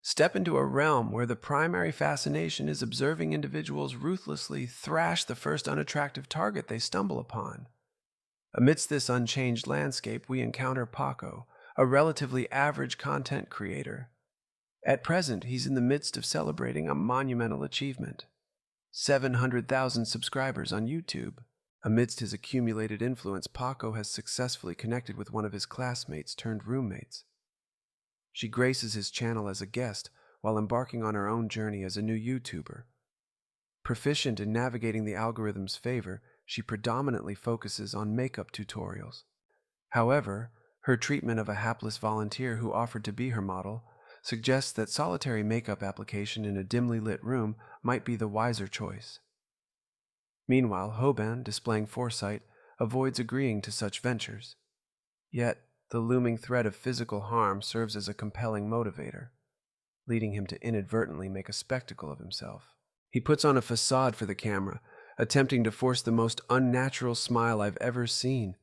Step into a realm where the primary fascination is observing individuals ruthlessly thrash the first unattractive target they stumble upon. Amidst this unchanged landscape, we encounter Paco, a relatively average content creator. At present, he's in the midst of celebrating a monumental achievement: 700,000 subscribers on YouTube. Amidst his accumulated influence, Paco has successfully connected with one of his classmates turned roommates. She graces his channel as a guest while embarking on her own journey as a new YouTuber. Proficient in navigating the algorithm's favor, she predominantly focuses on makeup tutorials. However, her treatment of a hapless volunteer who offered to be her model suggests that solitary makeup application in a dimly lit room might be the wiser choice. Meanwhile, Hobin, displaying foresight, avoids agreeing to such ventures. Yet, the looming threat of physical harm serves as a compelling motivator, leading him to inadvertently make a spectacle of himself. He puts on a facade for the camera, attempting to force the most unnatural smile I've ever seen.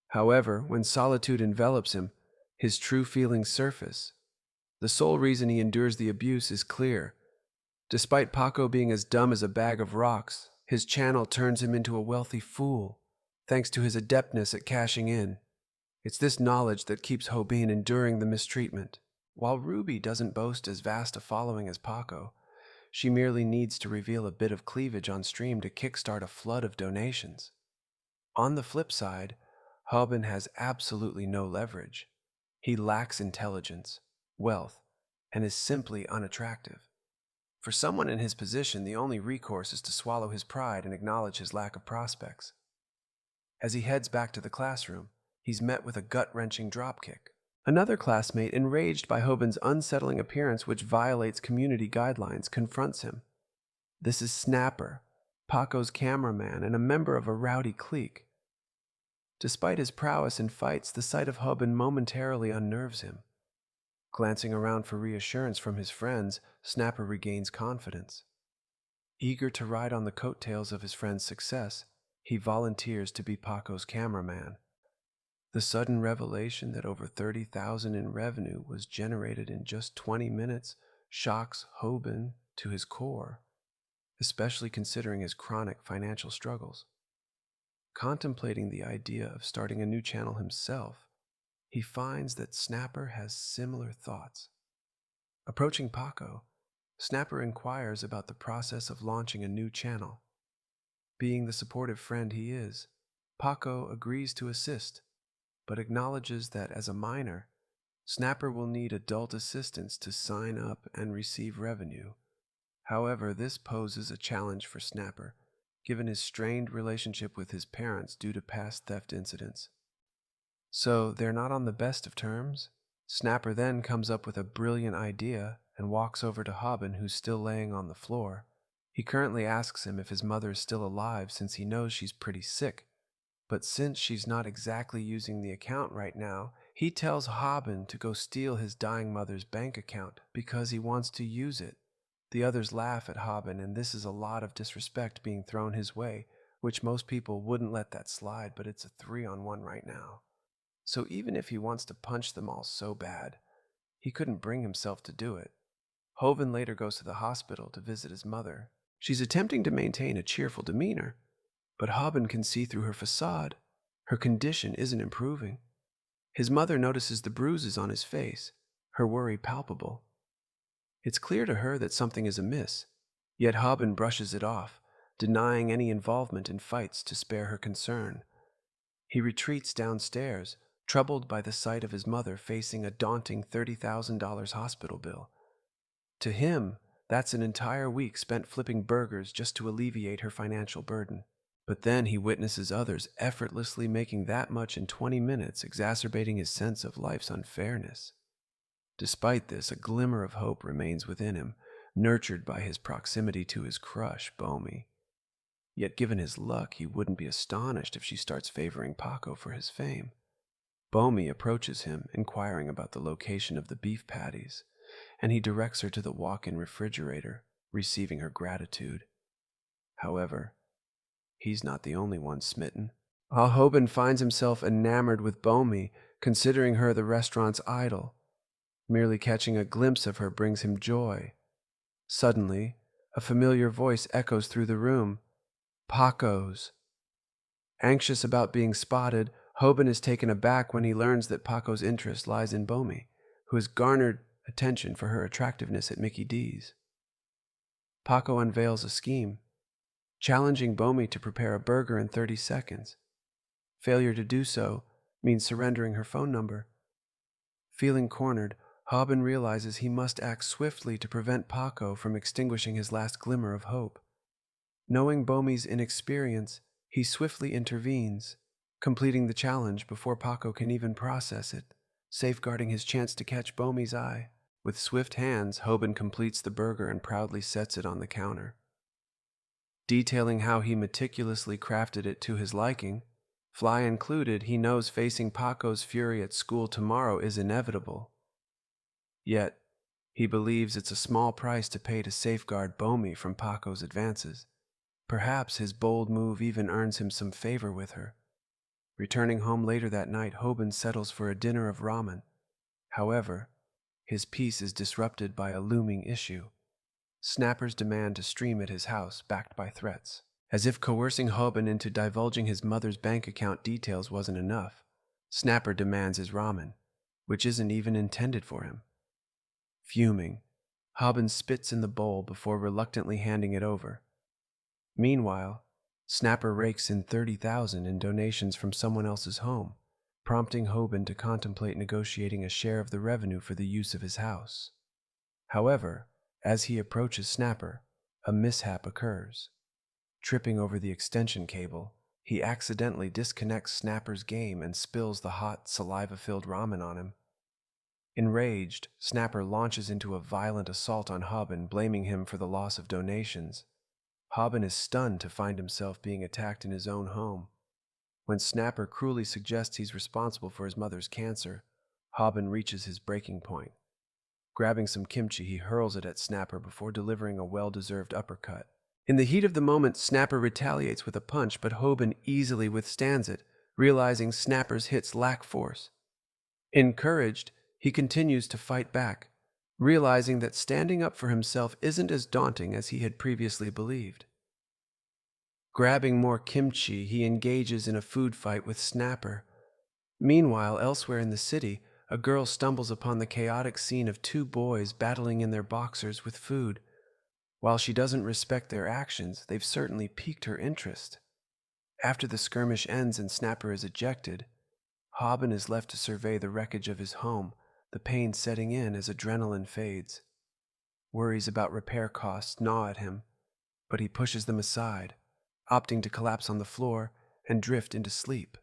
However, when solitude envelops him, his true feelings surface. The sole reason he endures the abuse is clear. Despite Paco being as dumb as a bag of rocks, his channel turns him into a wealthy fool, thanks to his adeptness at cashing in. It's this knowledge that keeps Hobin enduring the mistreatment. While Ruby doesn't boast as vast a following as Paco, she merely needs to reveal a bit of cleavage on stream to kickstart a flood of donations. On the flip side, Hobin has absolutely no leverage. He lacks intelligence, wealth, and is simply unattractive. For someone in his position, the only recourse is to swallow his pride and acknowledge his lack of prospects. As he heads back to the classroom, he's met with a gut-wrenching dropkick. Another classmate, enraged by Hobin's unsettling appearance which violates community guidelines, confronts him. This is Snapper, Paco's cameraman and a member of a rowdy clique. Despite his prowess in fights, the sight of Hobin momentarily unnerves him. Glancing around for reassurance from his friends, Snapper regains confidence. Eager to ride on the coattails of his friend's success, he volunteers to be Paco's cameraman. The sudden revelation that over $30,000 in revenue was generated in just 20 minutes shocks Hobin to his core, especially considering his chronic financial struggles. Contemplating the idea of starting a new channel himself, he finds that Snapper has similar thoughts. Approaching Paco, Snapper inquires about the process of launching a new channel. Being the supportive friend he is, Paco agrees to assist, but acknowledges that as a minor, Snapper will need adult assistance to sign up and receive revenue. However, this poses a challenge for Snapper, given his strained relationship with his parents due to past theft incidents. So they're not on the best of terms? Snapper then comes up with a brilliant idea and walks over to Hobin, who's still laying on the floor. He currently asks him if his mother is still alive since he knows she's pretty sick. But since she's not exactly using the account right now, he tells Hobin to go steal his dying mother's bank account because he wants to use it. The others laugh at Hobin, and this is a lot of disrespect being thrown his way, which most people wouldn't let that slide, but it's a 3-on-1 right now. So even if he wants to punch them all so bad, he couldn't bring himself to do it. Hobin later goes to the hospital to visit his mother. She's attempting to maintain a cheerful demeanor, but Hobin can see through her facade. Her condition isn't improving. His mother notices the bruises on his face, her worry palpable. It's clear to her that something is amiss, yet Hobin brushes it off, denying any involvement in fights to spare her concern. He retreats downstairs, troubled by the sight of his mother facing a daunting $30,000 hospital bill. To him, that's an entire week spent flipping burgers just to alleviate her financial burden. But then he witnesses others effortlessly making that much in 20 minutes, exacerbating his sense of life's unfairness. Despite this, a glimmer of hope remains within him, nurtured by his proximity to his crush, Bomi. Yet given his luck, he wouldn't be astonished if she starts favoring Paco for his fame. Bomi approaches him, inquiring about the location of the beef patties, and he directs her to the walk-in refrigerator, receiving her gratitude. However, he's not the only one smitten. Hobin finds himself enamored with Bomi, considering her the restaurant's idol. Merely catching a glimpse of her brings him joy. Suddenly, a familiar voice echoes through the room. Paco's. Anxious about being spotted, Hobin is taken aback when he learns that Paco's interest lies in Bomi, who has garnered attention for her attractiveness at Mickey D's. Paco unveils a scheme, challenging Bomi to prepare a burger in 30 seconds. Failure to do so means surrendering her phone number. Feeling cornered, Hobin realizes he must act swiftly to prevent Paco from extinguishing his last glimmer of hope. Knowing Bomi's inexperience, he swiftly intervenes, completing the challenge before Paco can even process it, safeguarding his chance to catch Bomi's eye. With swift hands, Hobin completes the burger and proudly sets it on the counter. Detailing how he meticulously crafted it to his liking, fly included, he knows facing Paco's fury at school tomorrow is inevitable. Yet, he believes it's a small price to pay to safeguard Bomi from Paco's advances. Perhaps his bold move even earns him some favor with her. Returning home later that night, Hobin settles for a dinner of ramen. However, his peace is disrupted by a looming issue. Snapper's demand to stream at his house, backed by threats. As if coercing Hobin into divulging his mother's bank account details wasn't enough, Snapper demands his ramen, which isn't even intended for him. Fuming, Hobin spits in the bowl before reluctantly handing it over. Meanwhile, Snapper rakes in $30,000 in donations from someone else's home, prompting Hobin to contemplate negotiating a share of the revenue for the use of his house. However, as he approaches Snapper, a mishap occurs. Tripping over the extension cable, he accidentally disconnects Snapper's game and spills the hot, saliva-filled ramen on him. Enraged, Snapper launches into a violent assault on Hobin, blaming him for the loss of donations. Hobin is stunned to find himself being attacked in his own home. When Snapper cruelly suggests he's responsible for his mother's cancer, Hobin reaches his breaking point. Grabbing some kimchi, he hurls it at Snapper before delivering a well-deserved uppercut. In the heat of the moment, Snapper retaliates with a punch, but Hobin easily withstands it, realizing Snapper's hits lack force. Encouraged, he continues to fight back, realizing that standing up for himself isn't as daunting as he had previously believed. Grabbing more kimchi, he engages in a food fight with Snapper. Meanwhile, elsewhere in the city, a girl stumbles upon the chaotic scene of two boys battling in their boxers with food. While she doesn't respect their actions, they've certainly piqued her interest. After the skirmish ends and Snapper is ejected, Hobin is left to survey the wreckage of his home, the pain setting in as adrenaline fades. Worries about repair costs gnaw at him, but he pushes them aside, opting to collapse on the floor and drift into sleep.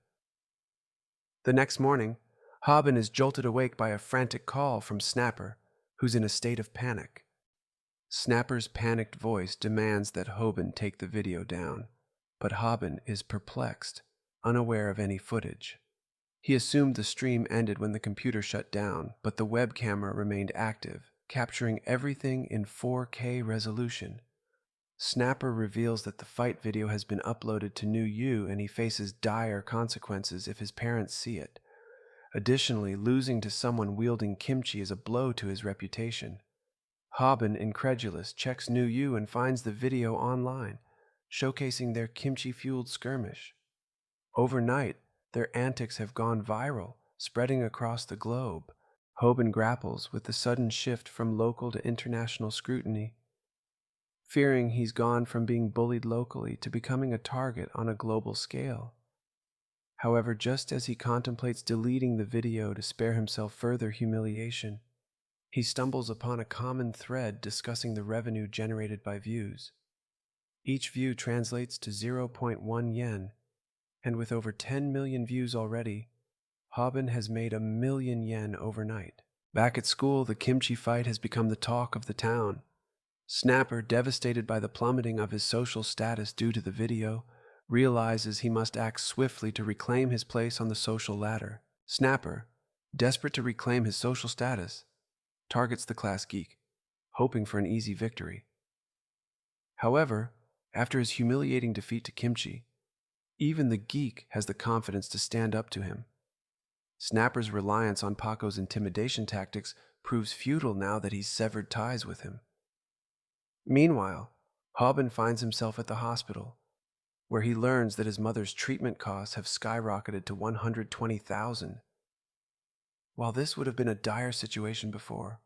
The next morning, Hobin is jolted awake by a frantic call from Snapper, who's in a state of panic. Snapper's panicked voice demands that Hobin take the video down, but Hobin is perplexed, unaware of any footage. He assumed the stream ended when the computer shut down, but the web camera remained active, capturing everything in 4K resolution. Snapper reveals that the fight video has been uploaded to New You and he faces dire consequences if his parents see it. Additionally, losing to someone wielding kimchi is a blow to his reputation. Hobin, incredulous, checks New You and finds the video online, showcasing their kimchi-fueled skirmish. Overnight, their antics have gone viral, spreading across the globe. Hobin grapples with the sudden shift from local to international scrutiny, fearing he's gone from being bullied locally to becoming a target on a global scale. However, just as he contemplates deleting the video to spare himself further humiliation, he stumbles upon a common thread discussing the revenue generated by views. Each view translates to 0.1 yen, and with over 10 million views already, Hobin has made 1 million yen overnight. Back at school, the kimchi fight has become the talk of the town. Snapper, devastated by the plummeting of his social status due to the video, realizes he must act swiftly to reclaim his place on the social ladder. Snapper, desperate to reclaim his social status, targets the class geek, hoping for an easy victory. However, after his humiliating defeat to Kimchi, even the geek has the confidence to stand up to him. Snapper's reliance on Paco's intimidation tactics proves futile now that he's severed ties with him. Meanwhile, Hobin finds himself at the hospital, where he learns that his mother's treatment costs have skyrocketed to $120,000. While this would have been a dire situation before,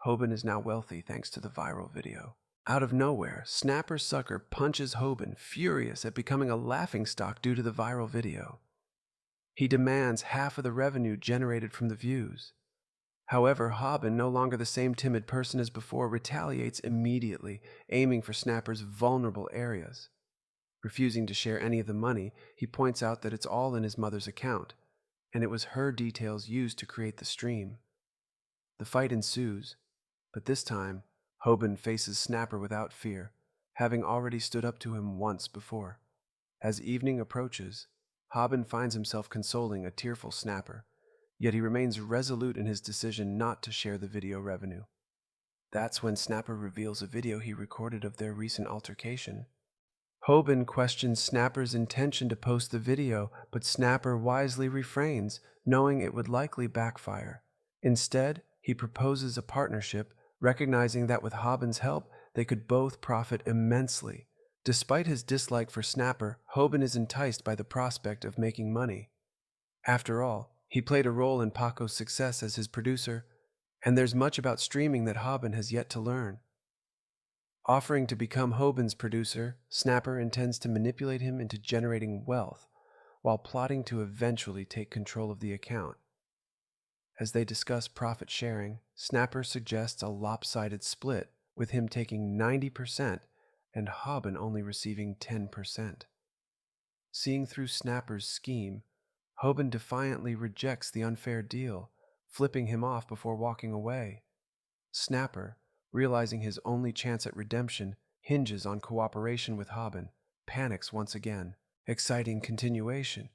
Hobin is now wealthy thanks to the viral video. Out of nowhere, Snapper Sucker punches Hobin, furious at becoming a laughingstock due to the viral video. He demands half of the revenue generated from the views. However, Hobin, no longer the same timid person as before, retaliates immediately, aiming for Snapper's vulnerable areas. Refusing to share any of the money, he points out that it's all in his mother's account, and it was her details used to create the stream. The fight ensues, but this time, Hobin faces Snapper without fear, having already stood up to him once before. As evening approaches, Hobin finds himself consoling a tearful Snapper, yet he remains resolute in his decision not to share the video revenue. That's when Snapper reveals a video he recorded of their recent altercation. Hobin questions Snapper's intention to post the video, but Snapper wisely refrains, knowing it would likely backfire. Instead, he proposes a partnership, recognizing that with Hobin's help, they could both profit immensely. Despite his dislike for Snapper, Hobin is enticed by the prospect of making money. After all, he played a role in Paco's success as his producer, and there's much about streaming that Hobin has yet to learn. Offering to become Hobin's producer, Snapper intends to manipulate him into generating wealth, while plotting to eventually take control of the account. As they discuss profit sharing, Snapper suggests a lopsided split, with him taking 90% and Hobin only receiving 10%. Seeing through Snapper's scheme, Hobin defiantly rejects the unfair deal, flipping him off before walking away. Snapper, realizing his only chance at redemption hinges on cooperation with Hobin, panics once again, exciting continuation.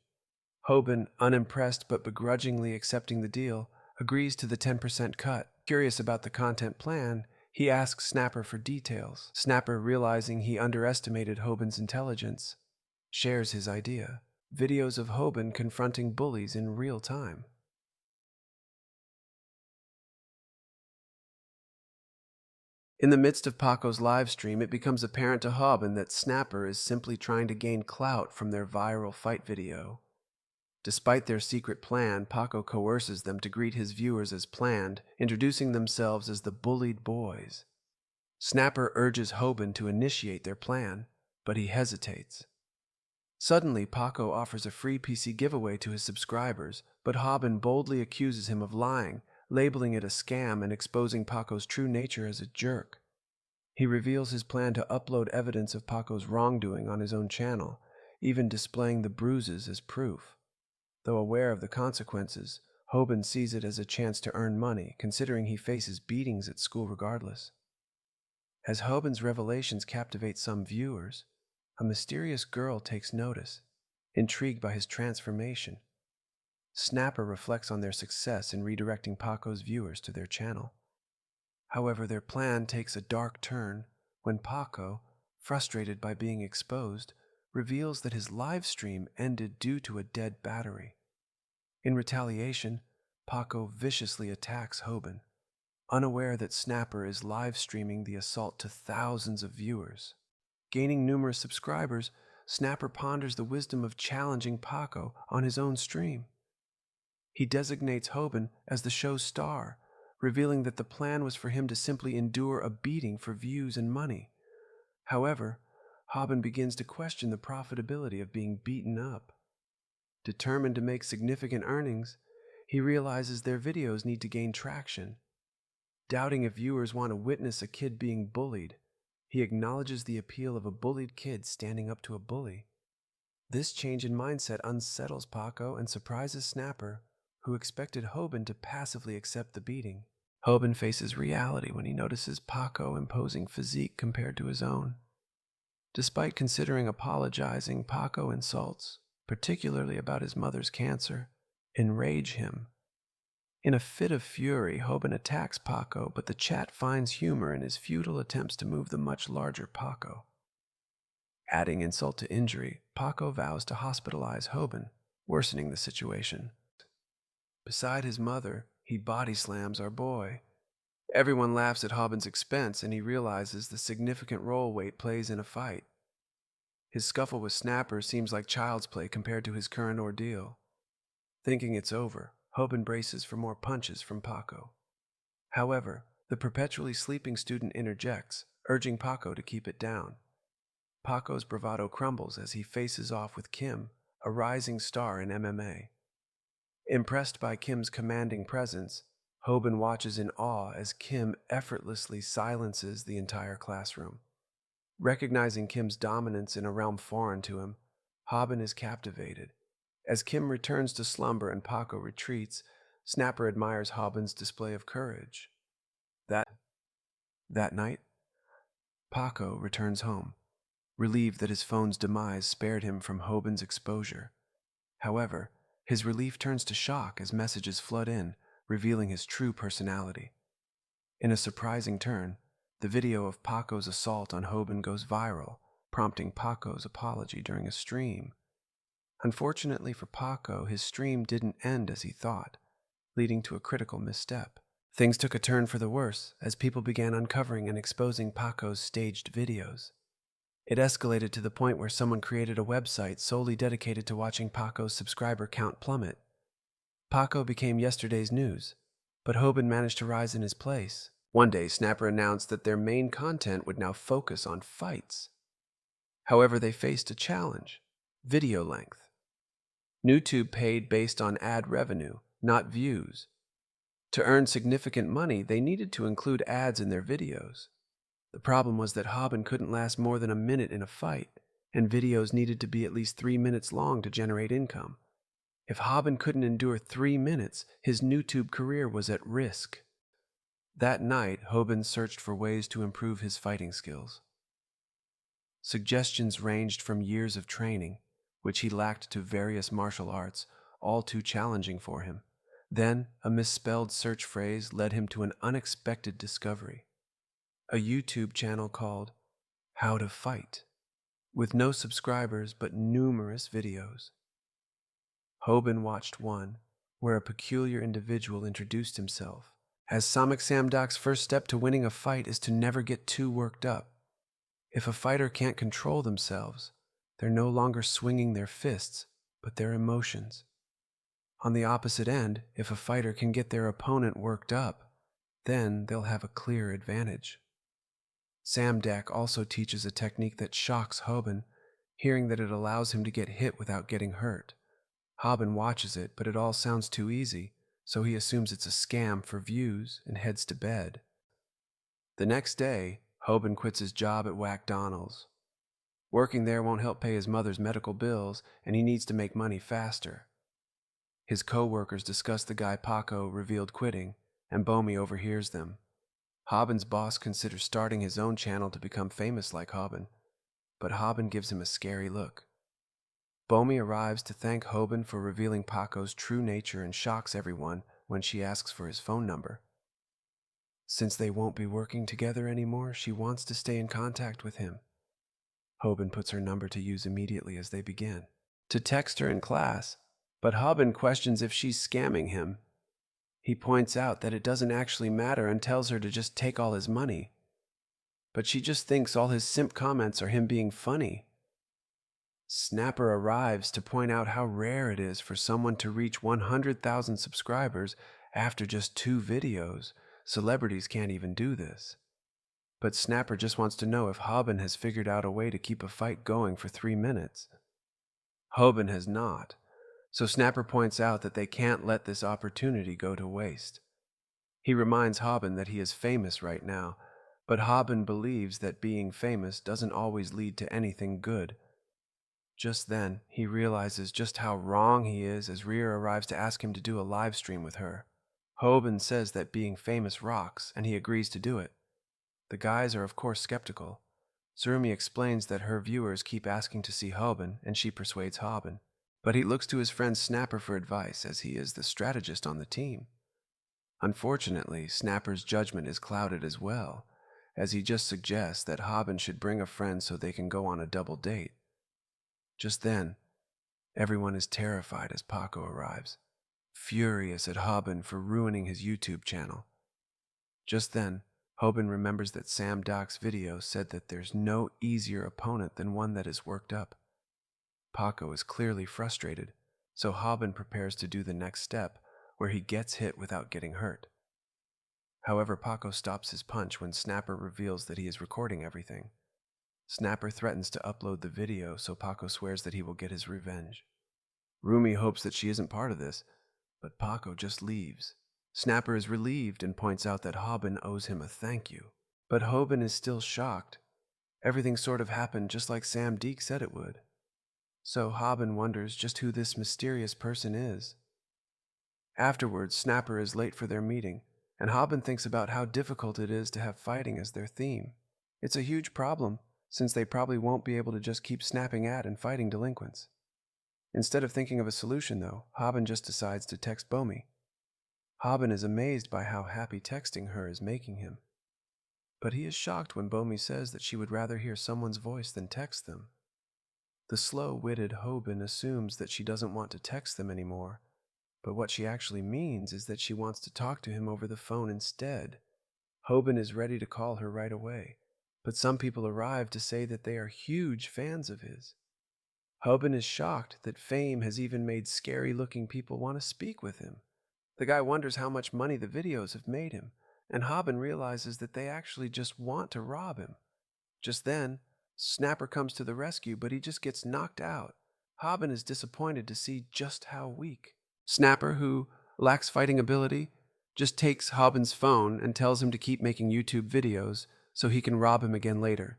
Hobin, unimpressed but begrudgingly accepting the deal, agrees to the 10% cut. Curious about the content plan, he asks Snapper for details. Snapper, realizing he underestimated Hobin's intelligence, shares his idea: videos of Hobin confronting bullies in real time. In the midst of Paco's live stream, it becomes apparent to Hobin that Snapper is simply trying to gain clout from their viral fight video. Despite their secret plan, Paco coerces them to greet his viewers as planned, introducing themselves as the bullied boys. Snapper urges Hobin to initiate their plan, but he hesitates. Suddenly, Paco offers a free PC giveaway to his subscribers, but Hobin boldly accuses him of lying, labeling it a scam and exposing Paco's true nature as a jerk. He reveals his plan to upload evidence of Paco's wrongdoing on his own channel, even displaying the bruises as proof. Though aware of the consequences, Hobin sees it as a chance to earn money, considering he faces beatings at school regardless. As Hobin's revelations captivate some viewers, a mysterious girl takes notice, intrigued by his transformation. Snapper reflects on their success in redirecting Paco's viewers to their channel. However, their plan takes a dark turn when Paco, frustrated by being exposed, reveals that his live stream ended due to a dead battery. In retaliation, Paco viciously attacks Hobin, unaware that Snapper is live streaming the assault to thousands of viewers. Gaining numerous subscribers, Snapper ponders the wisdom of challenging Paco on his own stream. He designates Hobin as the show's star, revealing that the plan was for him to simply endure a beating for views and money. However, Hobin begins to question the profitability of being beaten up. Determined to make significant earnings, he realizes their videos need to gain traction. Doubting if viewers want to witness a kid being bullied, he acknowledges the appeal of a bullied kid standing up to a bully. This change in mindset unsettles Paco and surprises Snapper, who expected Hobin to passively accept the beating. Hobin faces reality when he notices Paco imposing physique compared to his own. Despite considering apologizing, Paco insults, particularly about his mother's cancer, enrage him. In a fit of fury, Hobin attacks Paco, but the chat finds humor in his futile attempts to move the much larger Paco. Adding insult to injury, Paco vows to hospitalize Hobin, worsening the situation. Beside his mother, he body slams our boy, Everyone laughs at Hobin's expense, and he realizes the significant role weight plays in a fight. His scuffle with Snapper seems like child's play compared to his current ordeal. Thinking it's over, Hobin braces for more punches from Paco. However, the perpetually sleeping student interjects, urging Paco to keep it down. Paco's bravado crumbles as he faces off with Kim, a rising star in MMA. Impressed by Kim's commanding presence, Hobin watches in awe as Kim effortlessly silences the entire classroom. Recognizing Kim's dominance in a realm foreign to him, Hobin is captivated. As Kim returns to slumber and Paco retreats, Snapper admires Hobin's display of courage. That night, Paco returns home, relieved that his phone's demise spared him from Hobin's exposure. However, his relief turns to shock as messages flood in, revealing his true personality. In a surprising turn, the video of Paco's assault on Hobin goes viral, prompting Paco's apology during a stream. Unfortunately for Paco, his stream didn't end as he thought, leading to a critical misstep. Things took a turn for the worse as people began uncovering and exposing Paco's staged videos. It escalated to the point where someone created a website solely dedicated to watching Paco's subscriber count plummet. Paco became yesterday's news, but Hobin managed to rise in his place. One day, Snapper announced that their main content would now focus on fights. However, they faced a challenge: video length. YouTube paid based on ad revenue, not views. To earn significant money, they needed to include ads in their videos. The problem was that Hobin couldn't last more than a minute in a fight, and videos needed to be at least 3 minutes long to generate income. If Hobin couldn't endure 3 minutes, his YouTube career was at risk. That night, Hobin searched for ways to improve his fighting skills. Suggestions ranged from years of training, which he lacked, to various martial arts, all too challenging for him. Then, a misspelled search phrase led him to an unexpected discovery: a YouTube channel called How to Fight, with no subscribers but numerous videos. Hobin watched one, where a peculiar individual introduced himself, as Samik Samdok's first step to winning a fight is to never get too worked up. If a fighter can't control themselves, they're no longer swinging their fists, but their emotions. On the opposite end, if a fighter can get their opponent worked up, then they'll have a clear advantage. Samdak also teaches a technique that shocks Hobin, hearing that it allows him to get hit without getting hurt. Hobin watches it, but it all sounds too easy, so he assumes it's a scam for views and heads to bed. The next day, Hobin quits his job at Whackdonald's. Working there won't help pay his mother's medical bills, and he needs to make money faster. His co-workers discuss the guy Paco revealed quitting, and Bomi overhears them. Hobin's boss considers starting his own channel to become famous like Hobin, but Hobin gives him a scary look. Bomi arrives to thank Hobin for revealing Paco's true nature and shocks everyone when she asks for his phone number. Since they won't be working together anymore, she wants to stay in contact with him. Hobin puts her number to use immediately as they begin to text her in class, but Hobin questions if she's scamming him. He points out that it doesn't actually matter and tells her to just take all his money. But she just thinks all his simp comments are him being funny. Snapper arrives to point out how rare it is for someone to reach 100,000 subscribers after just 2 videos. Celebrities can't even do this. But Snapper just wants to know if Hobin has figured out a way to keep a fight going for 3 minutes. Hobin has not, so Snapper points out that they can't let this opportunity go to waste. He reminds Hobin that he is famous right now, but Hobin believes that being famous doesn't always lead to anything good. Just then, he realizes just how wrong he is as Rhea arrives to ask him to do a live stream with her. Hobin says that being famous rocks, and he agrees to do it. The guys are of course skeptical. Surumi explains that her viewers keep asking to see Hobin, and she persuades Hobin. But he looks to his friend Snapper for advice, as he is the strategist on the team. Unfortunately, Snapper's judgment is clouded as well, as he just suggests that Hobin should bring a friend so they can go on a double date. Just then, everyone is terrified as Paco arrives, furious at Hobin for ruining his YouTube channel. Just then, Hobin remembers that Sam Doc's video said that there's no easier opponent than one that is worked up. Paco is clearly frustrated, so Hobin prepares to do the next step, where he gets hit without getting hurt. However, Paco stops his punch when Snapper reveals that he is recording everything. Snapper threatens to upload the video, so Paco swears that he will get his revenge. Rumi hopes that she isn't part of this, but Paco just leaves. Snapper is relieved and points out that Hobin owes him a thank you. But Hobin is still shocked. Everything sort of happened just like Sam Deek said it would. So Hobin wonders just who this mysterious person is. Afterwards, Snapper is late for their meeting, and Hobin thinks about how difficult it is to have fighting as their theme. It's a huge problem, since they probably won't be able to just keep snapping at and fighting delinquents. Instead of thinking of a solution, though, Hobin just decides to text Bomi. Hobin is amazed by how happy texting her is making him. But he is shocked when Bomi says that she would rather hear someone's voice than text them. The slow-witted Hobin assumes that she doesn't want to text them anymore, but what she actually means is that she wants to talk to him over the phone instead. Hobin is ready to call her right away, but some people arrive to say that they are huge fans of his. Hobin is shocked that fame has even made scary-looking people want to speak with him. The guy wonders how much money the videos have made him, and Hobin realizes that they actually just want to rob him. Just then, Snapper comes to the rescue, but he just gets knocked out. Hobin is disappointed to see just how weak. Snapper, who lacks fighting ability, just takes Hobin's phone and tells him to keep making YouTube videos so he can rob him again later.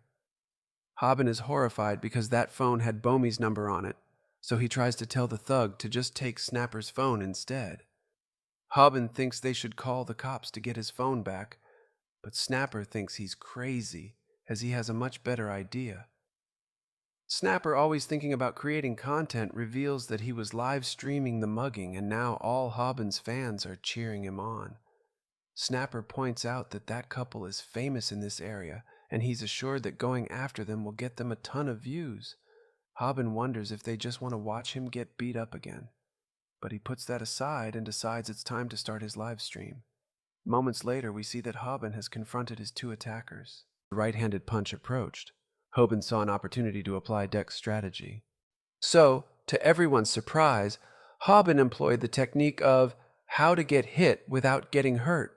Hobin is horrified because that phone had Bomi's number on it, so he tries to tell the thug to just take Snapper's phone instead. Hobin thinks they should call the cops to get his phone back, but Snapper thinks he's crazy, as he has a much better idea. Snapper, always thinking about creating content, reveals that he was live streaming the mugging, and now all Hobin's fans are cheering him on. Snapper points out that that couple is famous in this area, and he's assured that going after them will get them a ton of views. Hobin wonders if they just want to watch him get beat up again. But he puts that aside and decides it's time to start his live stream. Moments later, we see that Hobin has confronted his two attackers. The right-handed punch approached. Hobin saw an opportunity to apply Deck's strategy. So, to everyone's surprise, Hobin employed the technique of how to get hit without getting hurt.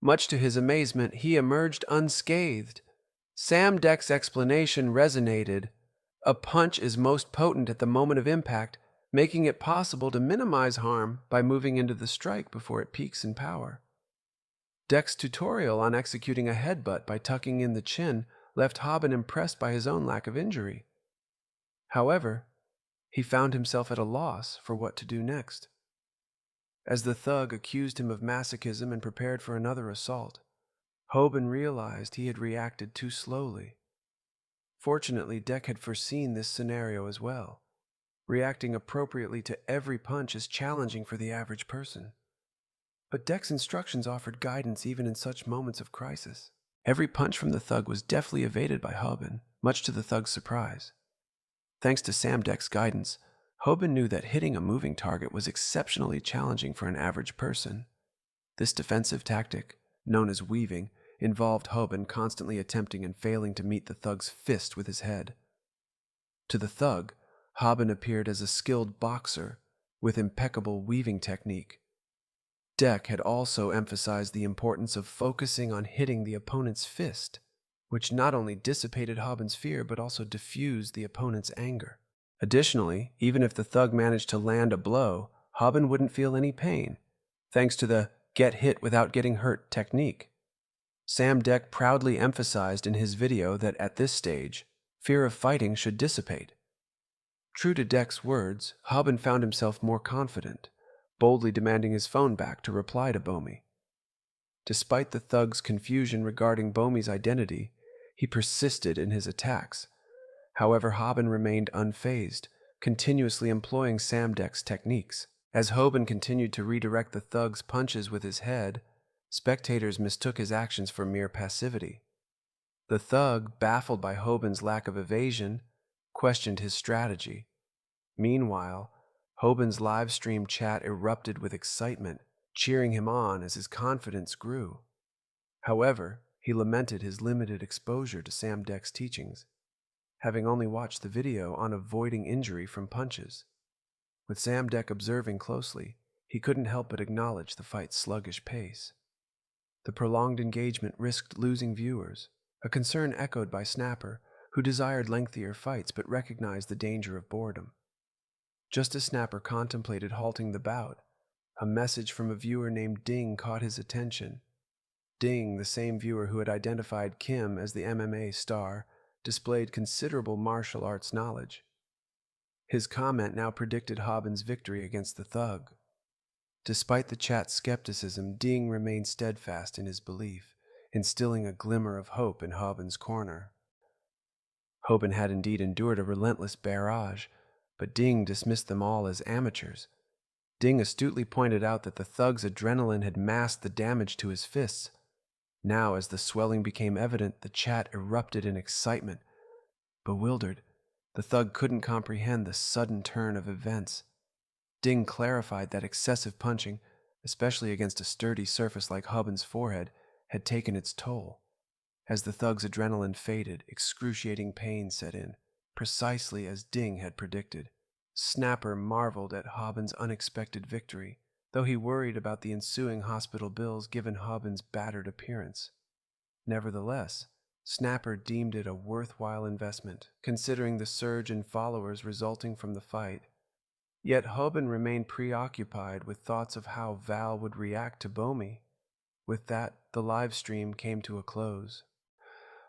Much to his amazement, he emerged unscathed. Sam Deck's explanation resonated. A punch is most potent at the moment of impact, making it possible to minimize harm by moving into the strike before it peaks in power. Deck's tutorial on executing a headbutt by tucking in the chin left Hobin impressed by his own lack of injury. However, he found himself at a loss for what to do next. As the thug accused him of masochism and prepared for another assault, Hobin realized he had reacted too slowly. Fortunately, Deck had foreseen this scenario as well. Reacting appropriately to every punch is challenging for the average person. But Deck's instructions offered guidance even in such moments of crisis. Every punch from the thug was deftly evaded by Hobin, much to the thug's surprise. Thanks to Sam Deck's guidance, Hobin knew that hitting a moving target was exceptionally challenging for an average person. This defensive tactic, known as weaving, involved Hobin constantly attempting and failing to meet the thug's fist with his head. To the thug, Hobin appeared as a skilled boxer with impeccable weaving technique. Deck had also emphasized the importance of focusing on hitting the opponent's fist, which not only dissipated Hobin's fear but also diffused the opponent's anger. Additionally, even if the thug managed to land a blow, Hobin wouldn't feel any pain, thanks to the get hit without getting hurt technique. Sam Deck proudly emphasized in his video that at this stage, fear of fighting should dissipate. True to Deck's words, Hobin found himself more confident, boldly demanding his phone back to reply to Bomi. Despite the thug's confusion regarding Bomi's identity, he persisted in his attacks. However, Hobin remained unfazed, continuously employing Sam Deck's techniques. As Hobin continued to redirect the thug's punches with his head, spectators mistook his actions for mere passivity. The thug, baffled by Hobin's lack of evasion, questioned his strategy. Meanwhile, Hobin's live stream chat erupted with excitement, cheering him on as his confidence grew. However, he lamented his limited exposure to Sam Deck's teachings, having only watched the video on avoiding injury from punches. With Sam Deck observing closely, he couldn't help but acknowledge the fight's sluggish pace. The prolonged engagement risked losing viewers, a concern echoed by Snapper, who desired lengthier fights but recognized the danger of boredom. Just as Snapper contemplated halting the bout, a message from a viewer named Ding caught his attention. Ding, the same viewer who had identified Kim as the MMA star, displayed considerable martial arts knowledge. His comment now predicted Hobin's victory against the thug. Despite the chat's skepticism, Ding remained steadfast in his belief, instilling a glimmer of hope in Hobin's corner. Hobin had indeed endured a relentless barrage, but Ding dismissed them all as amateurs. Ding astutely pointed out that the thug's adrenaline had masked the damage to his fists. Now, as the swelling became evident, the chat erupted in excitement. Bewildered, the thug couldn't comprehend the sudden turn of events. Ding clarified that excessive punching, especially against a sturdy surface like Hobin's forehead, had taken its toll. As the thug's adrenaline faded, excruciating pain set in, precisely as Ding had predicted. Snapper marveled at Hobin's unexpected victory, though he worried about the ensuing hospital bills given Hobin's battered appearance. Nevertheless, Snapper deemed it a worthwhile investment, considering the surge in followers resulting from the fight. Yet Hobin remained preoccupied with thoughts of how Val would react to Bomi. With that, the live stream came to a close.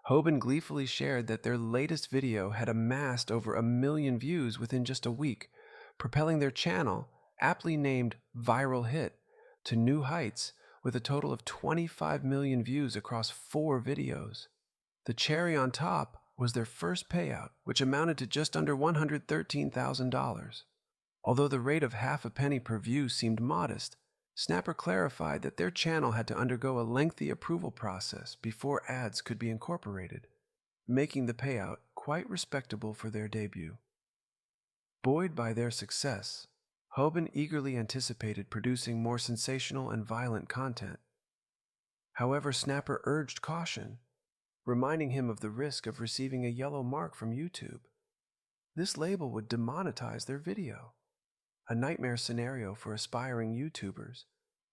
Hobin gleefully shared that their latest video had amassed over 1 million views within just a week, propelling their channel, aptly named Viral Hit, to new heights with a total of 25 million views across 4 videos. The cherry on top was their first payout, which amounted to just under $113,000. Although the rate of half a penny per view seemed modest, Snapper clarified that their channel had to undergo a lengthy approval process before ads could be incorporated, making the payout quite respectable for their debut. Buoyed by their success, Hobin eagerly anticipated producing more sensational and violent content. However, Snapper urged caution, reminding him of the risk of receiving a yellow mark from YouTube. This label would demonetize their video, a nightmare scenario for aspiring YouTubers,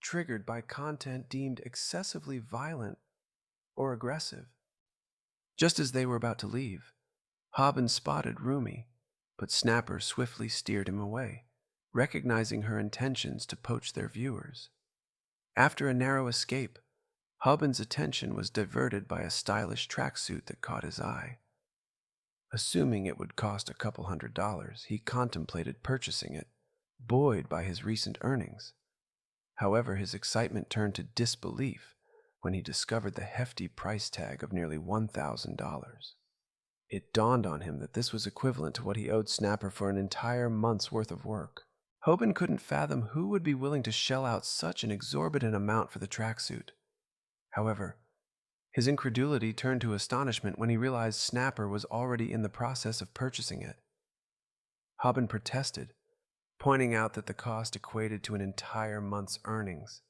triggered by content deemed excessively violent or aggressive. Just as they were about to leave, Hobin spotted Rumi, but Snapper swiftly steered him away, recognizing her intentions to poach their viewers. After a narrow escape, Hobin's attention was diverted by a stylish tracksuit that caught his eye. Assuming it would cost a couple $100, he contemplated purchasing it, buoyed by his recent earnings. However, his excitement turned to disbelief when he discovered the hefty price tag of nearly $1,000. It dawned on him that this was equivalent to what he owed Snapper for an entire month's worth of work. Hobin couldn't fathom who would be willing to shell out such an exorbitant amount for the tracksuit. However, his incredulity turned to astonishment when he realized Snapper was already in the process of purchasing it. Hobin protested, pointing out that the cost equated to an entire month's earnings.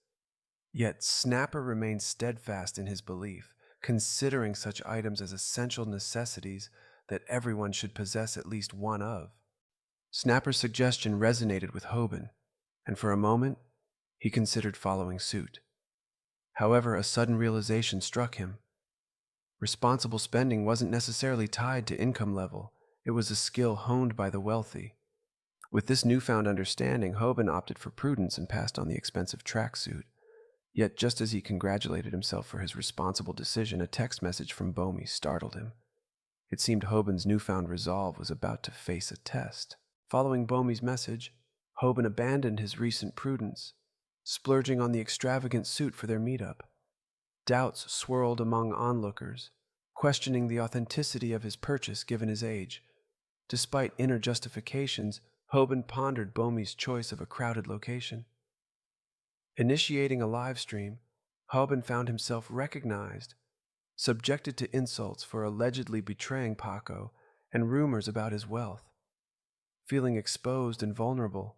Yet Snapper remained steadfast in his belief, considering such items as essential necessities that everyone should possess at least one of. Snapper's suggestion resonated with Hobin, and for a moment, he considered following suit. However, a sudden realization struck him. Responsible spending wasn't necessarily tied to income level. It was a skill honed by the wealthy. With this newfound understanding, Hobin opted for prudence and passed on the expensive tracksuit. Yet just as he congratulated himself for his responsible decision, a text message from Bomi startled him. It seemed Hobin's newfound resolve was about to face a test. Following Bomi's message, Hobin abandoned his recent prudence, splurging on the extravagant suit for their meetup. Doubts swirled among onlookers, questioning the authenticity of his purchase given his age. Despite inner justifications, Hobin pondered Bomi's choice of a crowded location. Initiating a live stream, Hobin found himself recognized, subjected to insults for allegedly betraying Paco and rumors about his wealth. Feeling exposed and vulnerable,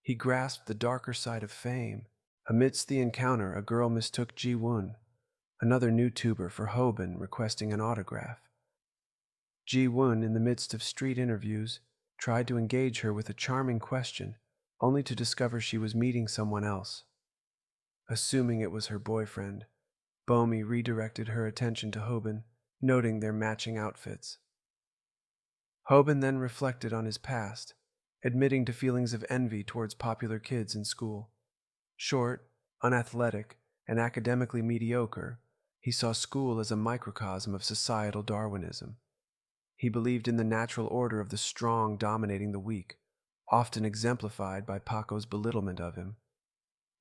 he grasped the darker side of fame. Amidst the encounter, a girl mistook Ji-Woon, another new tuber for Hobin requesting an autograph. Ji-woon, in the midst of street interviews, tried to engage her with a charming question, only to discover she was meeting someone else. Assuming it was her boyfriend, Bomi redirected her attention to Hobin, noting their matching outfits. Hobin then reflected on his past, admitting to feelings of envy towards popular kids in school. Short, unathletic, and academically mediocre, he saw school as a microcosm of societal Darwinism. He believed in the natural order of the strong dominating the weak, often exemplified by Paco's belittlement of him.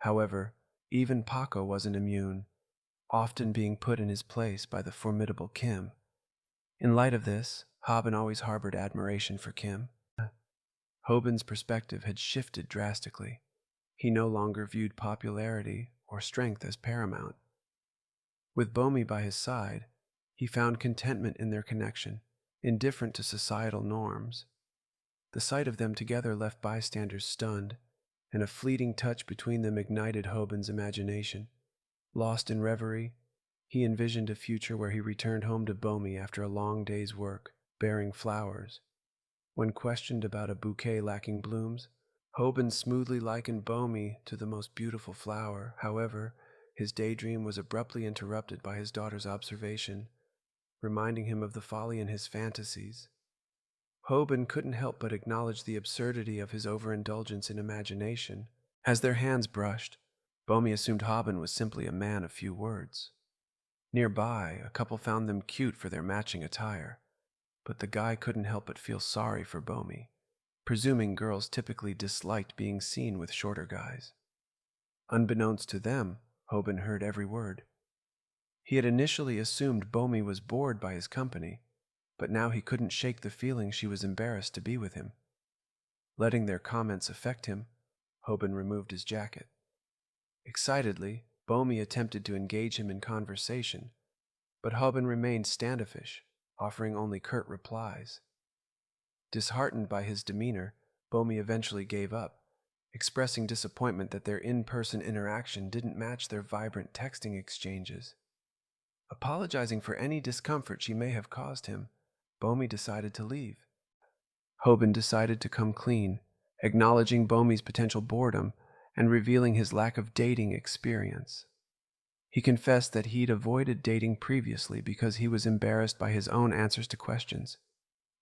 However, even Paco wasn't immune, often being put in his place by the formidable Kim. In light of this, Hobin always harbored admiration for Kim. Hobin's perspective had shifted drastically. He no longer viewed popularity or strength as paramount. With Bomi by his side, he found contentment in their connection, indifferent to societal norms. The sight of them together left bystanders stunned, and a fleeting touch between them ignited Hobin's imagination. Lost in reverie, he envisioned a future where he returned home to Bomi after a long day's work, bearing flowers. When questioned about a bouquet lacking blooms, Hobin smoothly likened Bomi to the most beautiful flower. However, his daydream was abruptly interrupted by his daughter's observation, reminding him of the folly in his fantasies. Hobin couldn't help but acknowledge the absurdity of his overindulgence in imagination. As their hands brushed, Bomi assumed Hobin was simply a man of few words. Nearby, a couple found them cute for their matching attire, but the guy couldn't help but feel sorry for Bomi, presuming girls typically disliked being seen with shorter guys. Unbeknownst to them, Hobin heard every word. He had initially assumed Bomi was bored by his company, but now he couldn't shake the feeling she was embarrassed to be with him. Letting their comments affect him, Hobin removed his jacket. Excitedly, Bomi attempted to engage him in conversation, but Hobin remained standoffish, offering only curt replies. Disheartened by his demeanor, Bomi eventually gave up, expressing disappointment that their in-person interaction didn't match their vibrant texting exchanges. Apologizing for any discomfort she may have caused him, Bomi decided to leave. Hobin decided to come clean, acknowledging Bomi's potential boredom and revealing his lack of dating experience. He confessed that he'd avoided dating previously because he was embarrassed by his own answers to questions.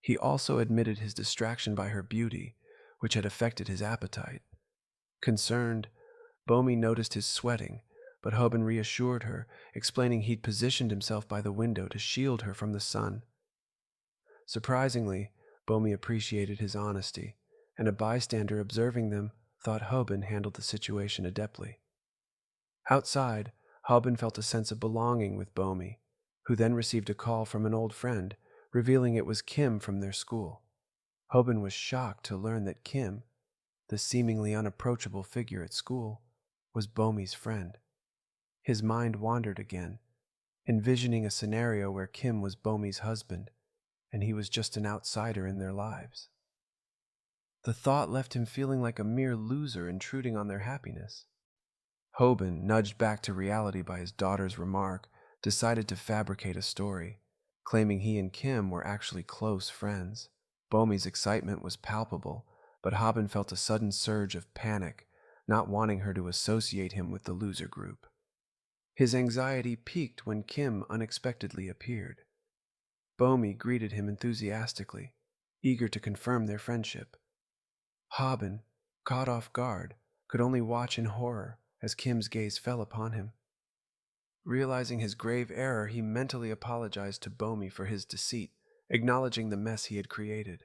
He also admitted his distraction by her beauty, which had affected his appetite. Concerned, Bomi noticed his sweating, but Hobin reassured her, explaining he'd positioned himself by the window to shield her from the sun. Surprisingly, Bomi appreciated his honesty, and a bystander observing them thought Hobin handled the situation adeptly. Outside, Hobin felt a sense of belonging with Bomi, who then received a call from an old friend, revealing it was Kim from their school. Hobin was shocked to learn that Kim, the seemingly unapproachable figure at school, was Bomi's friend. His mind wandered again, envisioning a scenario where Kim was Bomi's husband, and he was just an outsider in their lives. The thought left him feeling like a mere loser intruding on their happiness. Hobin, nudged back to reality by his daughter's remark, decided to fabricate a story, claiming he and Kim were actually close friends. Bomi's excitement was palpable, but Hobin felt a sudden surge of panic, not wanting her to associate him with the loser group. His anxiety peaked when Kim unexpectedly appeared. Bomi greeted him enthusiastically, eager to confirm their friendship. Hobin, caught off guard, could only watch in horror as Kim's gaze fell upon him. Realizing his grave error, he mentally apologized to Bomi for his deceit, acknowledging the mess he had created.